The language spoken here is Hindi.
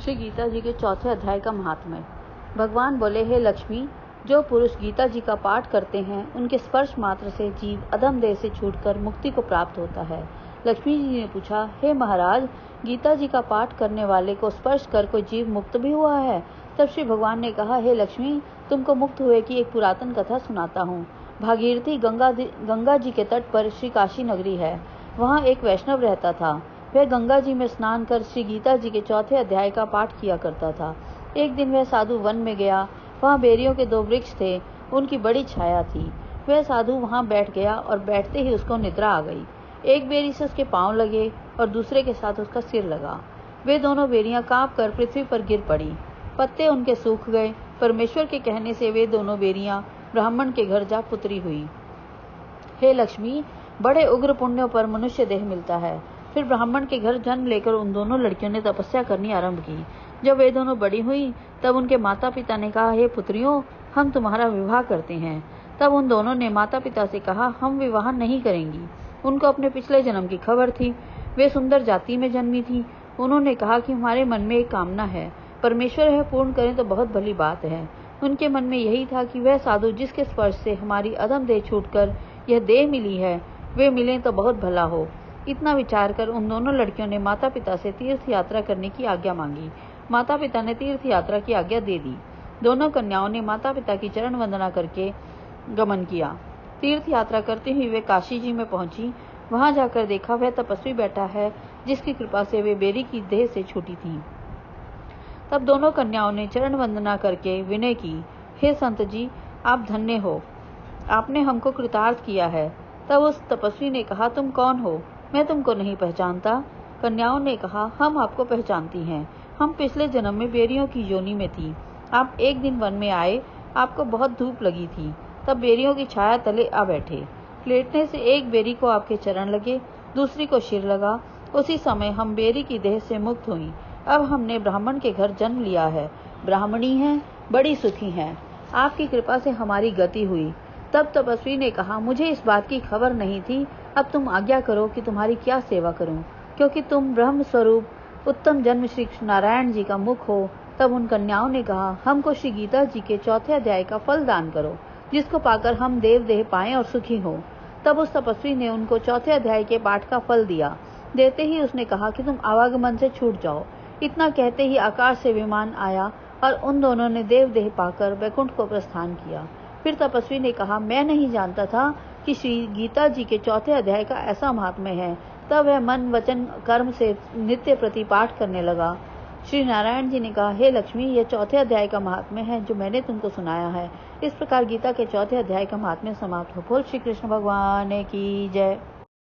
श्री गीता जी के चौथे अध्याय का महात्म्य। भगवान बोले, हे लक्ष्मी, जो पुरुष गीता जी का पाठ करते हैं उनके स्पर्श मात्र से जीव अधम देह से छूटकर मुक्ति को प्राप्त होता है। लक्ष्मी जी ने पूछा, हे महाराज, गीता जी का पाठ करने वाले को स्पर्श कर कोई जीव मुक्त भी हुआ है? तब श्री भगवान ने कहा, हे लक्ष्मी, तुमको मुक्त हुए की एक पुरातन कथा सुनाता हूँ। भागीरथी गंगा जी के तट पर श्री काशी नगरी है। वहाँ एक वैष्णव रहता था। वह गंगा जी में स्नान कर श्री गीता जी के चौथे अध्याय का पाठ किया करता था। एक दिन वह साधु वन में गया। वहाँ बेरियों के 2 वृक्ष थे, उनकी बड़ी छाया थी। वह साधु वहाँ बैठ गया और बैठते ही उसको निद्रा आ गई। एक बेरी से उसके पांव लगे और दूसरे के साथ उसका सिर लगा। वे दोनों बेरियां कांप कर पृथ्वी पर गिर पड़ी। पत्ते उनके सूख गए। परमेश्वर के कहने से वे दोनों बेरियां ब्राह्मण के घर जा पुत्री हुई। हे लक्ष्मी, बड़े उग्र पुण्यों पर मनुष्य देह मिलता है। फिर ब्राह्मण के घर जन्म लेकर उन दोनों लड़कियों ने तपस्या करनी आरंभ की। जब वे दोनों बड़ी हुई तब उनके माता पिता ने कहा, हे पुत्रियों, हम तुम्हारा विवाह करते हैं। तब उन दोनों ने माता पिता से कहा, हम विवाह नहीं करेंगी। उनको अपने पिछले जन्म की खबर थी। वे सुंदर जाति में जन्मी थी। उन्होंने कहा कि हमारे मन में एक कामना है, परमेश्वर यह पूर्ण करें तो बहुत भली बात है। उनके मन में यही था कि वह साधु जिसके स्पर्श से हमारी अधम देह छूटकर यह देह मिली है, वे मिलें तो बहुत भला हो। इतना विचार कर उन दोनों लड़कियों ने माता पिता से तीर्थ यात्रा करने की आज्ञा मांगी। माता पिता ने तीर्थ यात्रा की आज्ञा दे दी। दोनों कन्याओं ने माता पिता की चरण वंदना करके गमन किया। तीर्थ यात्रा करते हुए वे काशी जी में पहुंची। वहां जाकर देखा वह तपस्वी बैठा है, जिसकी कृपा से वे बेरी की देह से छूटी थी। तब दोनों कन्याओं ने चरण वंदना करके विनय की, हे संत जी, आप धन्य हो, आपने हमको कृतार्थ किया है। तब उस तपस्वी ने कहा, तुम कौन हो? मैं तुमको नहीं पहचानता। कन्याओं ने कहा, हम आपको पहचानती हैं। हम पिछले जन्म में बेरियों की योनि में थी। आप एक दिन वन में आए, आपको बहुत धूप लगी थी, तब बेरियों की छाया तले आ बैठे। लेटने से एक बेरी को आपके चरण लगे, दूसरी को सिर लगा। उसी समय हम बेरी की देह से मुक्त हुई। अब हमने ब्राह्मण के घर जन्म लिया है। ब्राह्मणी हैं, बड़ी सुखी हैं। आपकी कृपा से हमारी गति हुई। तब तपस्वी ने कहा, मुझे इस बात की खबर नहीं थी। अब तुम आज्ञा करो कि तुम्हारी क्या सेवा करूं, क्योंकि तुम ब्रह्म स्वरूप उत्तम जन्म श्री नारायण जी का मुख हो। तब उन कन्याओं ने कहा, हमको श्री गीता जी के चौथे अध्याय का फल दान करो, जिसको पाकर हम देव देह पाएं और सुखी हो। तब उस तपस्वी ने उनको चौथे अध्याय के पाठ का फल दिया। देते ही उसने कहा कि तुम आवागमन से छूट जाओ। इतना कहते ही आकाश से विमान आया और उन दोनों ने देव देह पाकर वैकुंठ को प्रस्थान किया। फिर तपस्वी ने कहा, मैं नहीं जानता था कि श्री गीता जी के चौथे अध्याय का ऐसा महात्म्य है। तब वह मन वचन कर्म से नित्य प्रति पाठ करने लगा। श्री नारायण जी ने कहा, हे लक्ष्मी, यह चौथे अध्याय का महात्म्य है जो मैंने तुमको सुनाया है। इस प्रकार गीता के चौथे अध्याय का महात्म्य समाप्त हो। बोल श्री कृष्ण भगवान की जय।